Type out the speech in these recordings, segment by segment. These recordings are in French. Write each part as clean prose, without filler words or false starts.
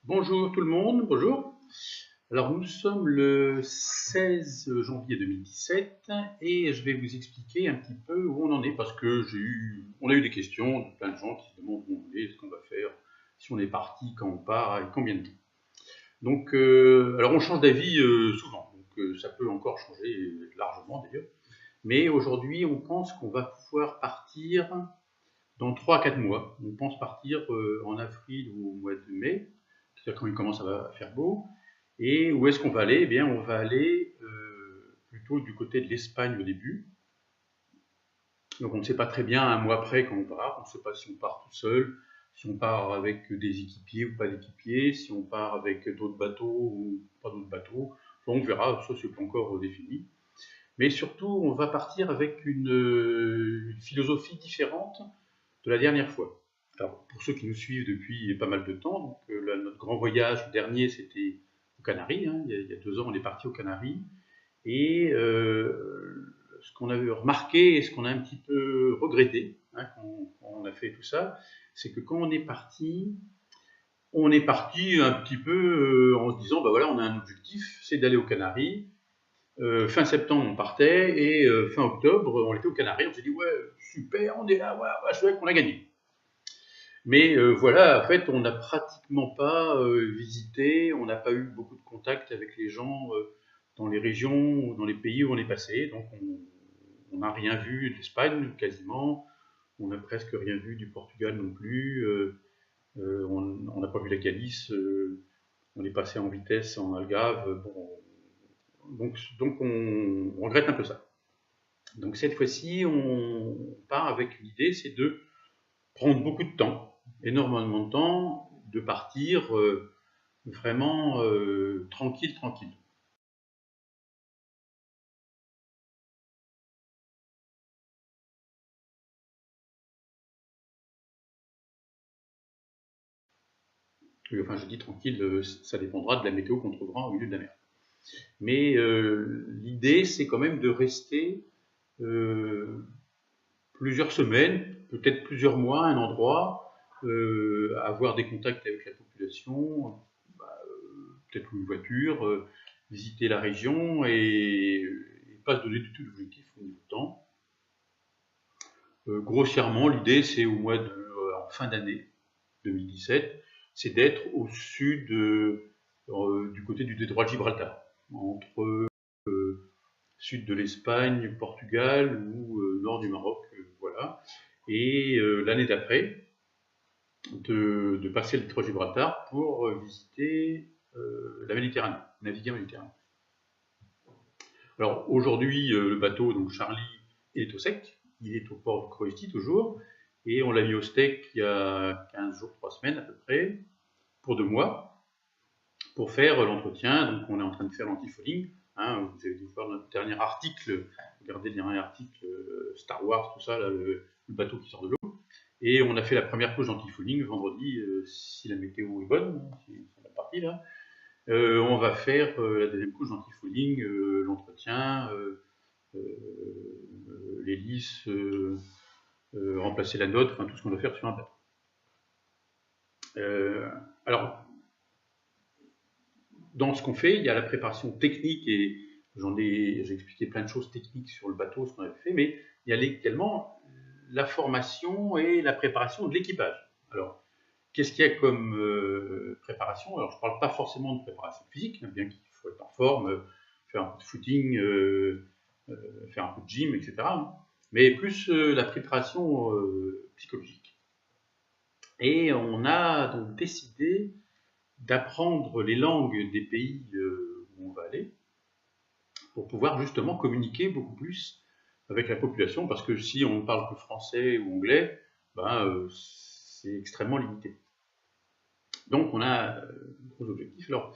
Bonjour tout le monde, bonjour. Alors nous sommes le 16 janvier 2017 et je vais vous expliquer un petit peu où on en est parce que on a eu des questions de plein de gens qui se demandent où on est, ce qu'on va faire, si on est parti, quand on part et combien de temps. Donc, alors on change d'avis souvent, donc ça peut encore changer largement d'ailleurs. Mais aujourd'hui on pense qu'on va pouvoir partir dans 3 à 4 mois. On pense partir en avril ou au mois de mai, c'est-à-dire quand il commence à faire beau. Et où est-ce qu'on va aller? Eh bien, on va aller plutôt du côté de l'Espagne au début. Donc on ne sait pas très bien un mois après quand on part. On ne sait pas si on part tout seul, si on part avec des équipiers ou pas d'équipiers, si on part avec d'autres bateaux ou pas d'autres bateaux. Enfin, on verra, ça c'est pas encore défini. Mais surtout, on va partir avec une philosophie différente de la dernière fois. Alors, pour ceux qui nous suivent depuis pas mal de temps, donc, notre grand voyage dernier, c'était aux Canaries. Hein, il y a 2 ans, on est parti aux Canaries. Et ce qu'on avait remarqué et ce qu'on a un petit peu regretté hein, quand on a fait tout ça, c'est que quand on est parti un petit peu en se disant, bah voilà, on a un objectif, c'est d'aller aux Canaries. Fin septembre, on partait et fin octobre, on était aux Canaries. On s'est dit, ouais, super, on est là, ouais, chouette, on a gagné. Mais voilà, en fait, on n'a pratiquement pas visité, on n'a pas eu beaucoup de contact avec les gens dans les régions ou dans les pays où on est passé. Donc on n'a rien vu d'Espagne quasiment, on n'a presque rien vu du Portugal non plus, on n'a pas vu la Galice, on est passé en vitesse en Algarve. Bon, donc on regrette un peu ça. Donc cette fois-ci, on part avec une idée, c'est de prendre beaucoup de temps, énormément de temps, de partir vraiment tranquille, tranquille. Enfin, je dis tranquille, ça dépendra de la météo qu'on trouvera au milieu de la mer. Mais l'idée, c'est quand même de rester euh, plusieurs semaines, peut-être plusieurs mois à un endroit, avoir des contacts avec la population, peut-être une voiture, visiter la région et pas se donner du tout d'objectif au niveau de temps. Grossièrement, l'idée, c'est en fin d'année 2017, c'est d'être au sud du côté du détroit de Gibraltar, entre sud de l'Espagne, Portugal ou nord du Maroc, voilà. Et l'année d'après, de passer le détroit de Gibraltar pour visiter la Méditerranée, naviguer en Méditerranée. Alors aujourd'hui, le bateau, donc Charlie, est au sec, il est au port de Croatie toujours, et on l'a mis au steak il y a 15 jours, 3 semaines à peu près, pour 2 mois, pour faire l'entretien. Donc on est en train de faire l'antifouling. Hein, vous avez dû voir notre dernier article, regardez le dernier article Star Wars, tout ça, là, le bateau qui sort de l'eau. Et on a fait la première couche d'antifouling vendredi, si la météo est bonne, si c'est la partie là. On va faire la deuxième couche d'antifouling, l'entretien, l'hélice, remplacer la note, enfin tout ce qu'on doit faire sur un bateau. Alors, dans ce qu'on fait, il y a la préparation technique et j'ai expliqué plein de choses techniques sur le bateau, ce qu'on avait fait, mais il y a également la formation et la préparation de l'équipage. Alors, qu'est-ce qu'il y a comme préparation? Alors, je ne parle pas forcément de préparation physique, bien qu'il faut être en forme, faire un peu de footing, faire un peu de gym, etc. Mais plus la préparation psychologique. Et on a donc décidé d'apprendre les langues des pays où on va aller pour pouvoir justement communiquer beaucoup plus avec la population, parce que si on ne parle que français ou anglais, c'est extrêmement limité. Donc on a gros objectifs. Alors,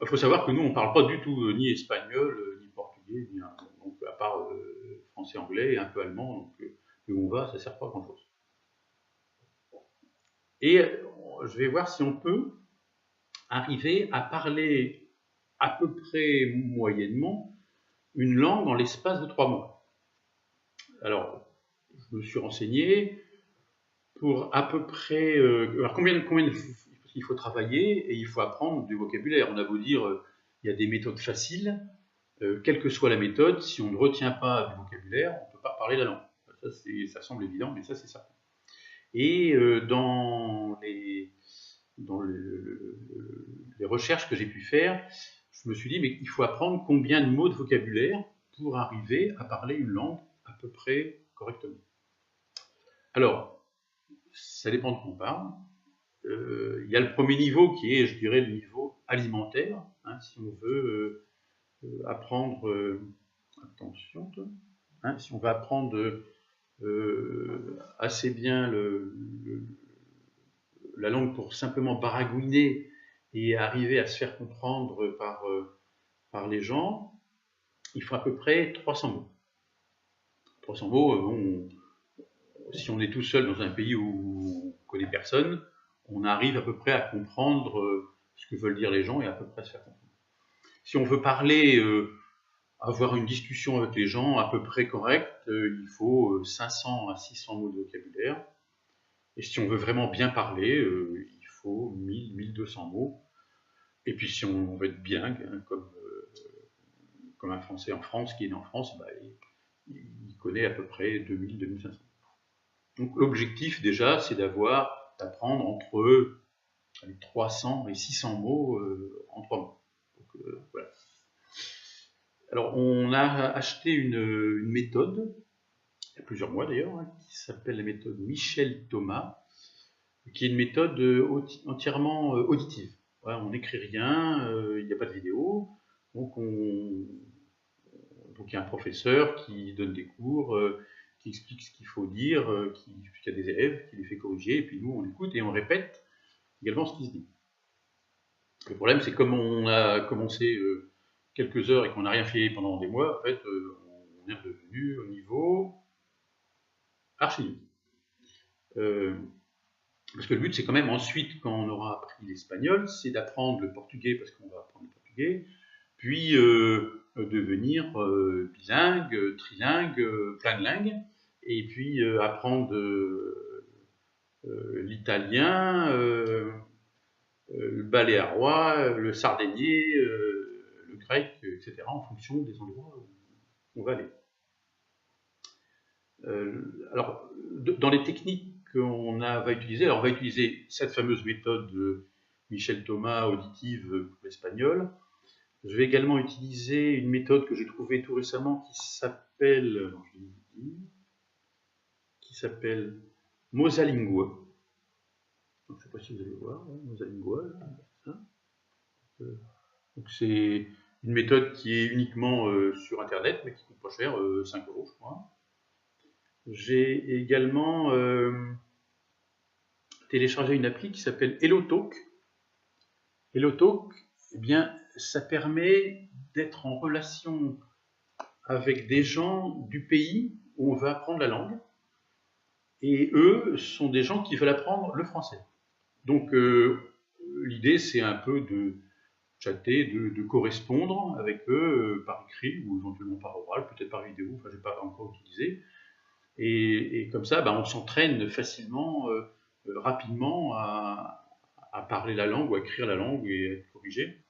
il faut savoir que nous, on ne parle pas du tout ni espagnol, ni portugais, ni donc à part français, anglais et un peu allemand, donc où on va, ça ne sert pas à grand-chose. Et je vais voir si on peut arriver à parler à peu près moyennement une langue en l'espace de 3 mois. Alors, je me suis renseigné. pour à peu près... alors combien il faut travailler et il faut apprendre du vocabulaire. On a beau dire, il y a des méthodes faciles, quelle que soit la méthode, si on ne retient pas du vocabulaire, on ne peut pas parler la langue. Ça semble évident, mais ça c'est certain. Et dans les recherches que j'ai pu faire, je me suis dit, mais il faut apprendre combien de mots de vocabulaire pour arriver à parler une langue à peu près correctement. Alors, ça dépend de quoi on parle. Il y a le premier niveau qui est, je dirais, le niveau alimentaire. Hein, si on veut apprendre, attention, hein, si on veut apprendre assez bien la langue pour simplement baragouiner et arriver à se faire comprendre par les gens, il faut à peu près 300 mots. 300 mots, si on est tout seul dans un pays où on ne connaît personne, on arrive à peu près à comprendre ce que veulent dire les gens et à peu près à se faire comprendre. Si on veut parler, avoir une discussion avec les gens à peu près correcte, il faut 500 à 600 mots de vocabulaire. Et si on veut vraiment bien parler, il faut 1000, 1200 mots. Et puis si on veut être bilingue, hein, comme un Français en France qui est né en France, il connaît à peu près 2000, 2500. Donc l'objectif déjà, c'est d'apprendre entre 300 et 600 mots en 3 mois. Donc, voilà. Alors on a acheté une méthode, il y a plusieurs mois d'ailleurs, hein, qui s'appelle la méthode Michel Thomas, qui est une méthode entièrement auditive. Voilà, on n'écrit rien, il n'y a pas de vidéo, donc il y a un professeur qui donne des cours, qui explique ce qu'il faut dire, qui a des élèves, qui les fait corriger, et puis nous on écoute et on répète également ce qui se dit. Le problème c'est comme on a commencé quelques heures et qu'on n'a rien fait pendant des mois, en fait on est revenu au niveau archi. Parce que le but c'est quand même ensuite, quand on aura appris l'espagnol, c'est d'apprendre le portugais parce qu'on va apprendre le portugais, puis devenir bilingue, trilingue, plein de langues, et puis apprendre l'italien, le baléarois, le sardaignais, le grec, etc., en fonction des endroits où on va aller. Alors, dans les techniques qu'on va utiliser, alors on va utiliser cette fameuse méthode de Michel Thomas auditive pour l'espagnol. Je vais également utiliser une méthode que j'ai trouvée tout récemment qui s'appelle Mosalingua. Je ne sais pas si vous allez voir, hein, Mosalingua. Donc c'est une méthode qui est uniquement sur Internet, mais qui coûte pas cher, 5 € je crois. J'ai également téléchargé une appli qui s'appelle HelloTalk. HelloTalk, eh bien, ça permet d'être en relation avec des gens du pays où on veut apprendre la langue, et eux sont des gens qui veulent apprendre le français. Donc l'idée c'est un peu de chatter, de correspondre avec eux par écrit ou éventuellement par oral, peut-être par vidéo, enfin je n'ai pas encore utilisé. Et comme ça, on s'entraîne facilement, rapidement à parler la langue ou à écrire la langue et à être corrigé.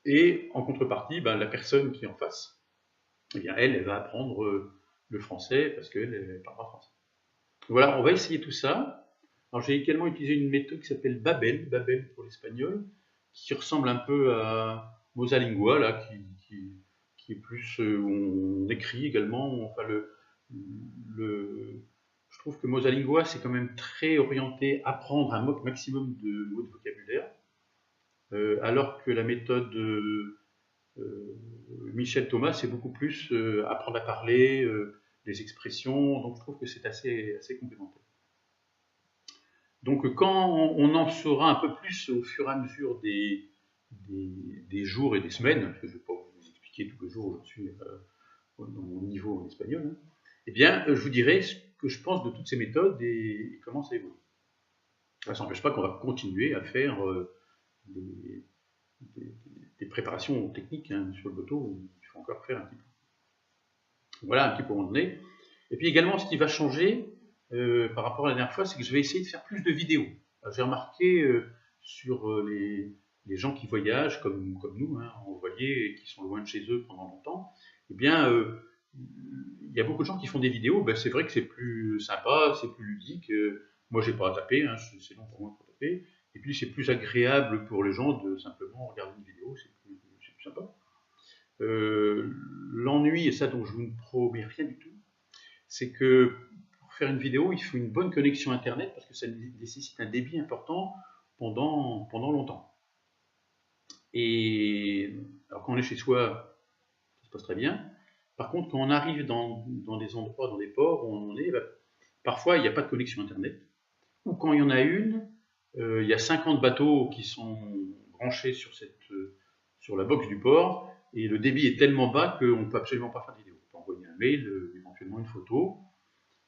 Et en contrepartie, la personne qui est en face, eh bien, elle va apprendre le français parce qu'elle parlera français. Voilà, on va essayer tout ça. Alors j'ai également utilisé une méthode qui s'appelle Babel pour l'espagnol, qui ressemble un peu à Mosalingua, là, qui est plus où on écrit également. Enfin, je trouve que Mosalingua c'est quand même très orienté à apprendre un maximum de mots de vocabulaire, alors que la méthode Michel Thomas c'est beaucoup plus apprendre à parler, des expressions. Donc je trouve que c'est assez complémentaire. Donc quand on en saura un peu plus au fur et à mesure des jours et des semaines, parce que je ne vais pas vous expliquer tous les jours où j'en suis dans mon niveau en espagnol, hein, eh bien je vous dirai ce que je pense de toutes ces méthodes et comment ça évolue. Ça n'empêche pas qu'on va continuer à faire des préparations techniques, hein, sur le bateau, il faut encore faire un petit peu. Voilà un petit peu où on en est. Et puis également ce qui va changer, par rapport à la dernière fois, c'est que je vais essayer de faire plus de vidéos. J'ai remarqué sur les gens qui voyagent, comme nous, hein, en voilier, et qui sont loin de chez eux pendant longtemps, eh bien, il y a beaucoup de gens qui font des vidéos. Ben, c'est vrai que c'est plus sympa, c'est plus ludique. Moi, j'ai pas à taper, hein, c'est long pour moi pour taper. Et puis, c'est plus agréable pour les gens de simplement regarder une vidéo, c'est plus sympa. L'ennui, et ça dont je vous ne promets rien du tout, c'est que pour faire une vidéo, il faut une bonne connexion Internet parce que ça nécessite un débit important pendant longtemps. Et alors quand on est chez soi, ça se passe très bien. Par contre, quand on arrive dans des endroits, dans des ports où on est, parfois il n'y a pas de connexion Internet. Ou quand il y en a une, il y a 50 bateaux qui sont branchés sur la box du port, et le débit est tellement bas qu'on ne peut absolument pas faire de vidéo. On peut envoyer un mail, éventuellement une photo,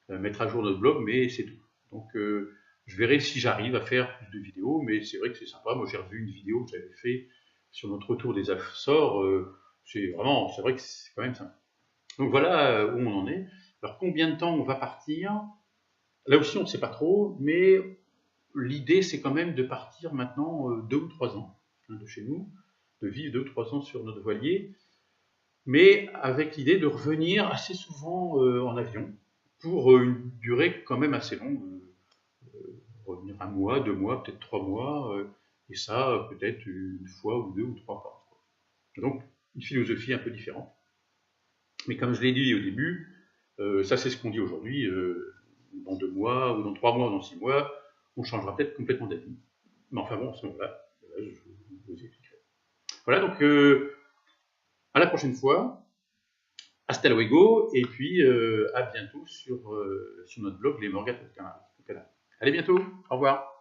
mettre à jour notre blog, mais c'est tout. Donc je verrai si j'arrive à faire plus de vidéos, mais c'est vrai que c'est sympa. Moi j'ai revu une vidéo que j'avais fait sur notre retour des Açores, c'est vrai que c'est quand même sympa. Donc voilà où on en est. Alors combien de temps on va partir? Là aussi on ne sait pas trop, mais l'idée c'est quand même de partir maintenant 2 ou 3 ans hein, de chez nous, de vivre 2 ou 3 ans sur notre voilier, mais avec l'idée de revenir assez souvent en avion, pour une durée quand même assez longue, revenir 1 mois, 2 mois, peut-être 3 mois, et ça peut-être une fois ou 2 ou 3 fois. Donc une philosophie un peu différente. Mais comme je l'ai dit au début, ça c'est ce qu'on dit aujourd'hui, dans 2 mois, ou dans 3 mois, ou dans 6 mois, on changera peut-être complètement d'avis. Mais enfin bon, à ce moment-là, je vous expliquerai. Voilà, donc à la prochaine fois. Hasta luego, et puis à bientôt sur notre blog Les Morgats au Canal. Allez, bientôt, au revoir.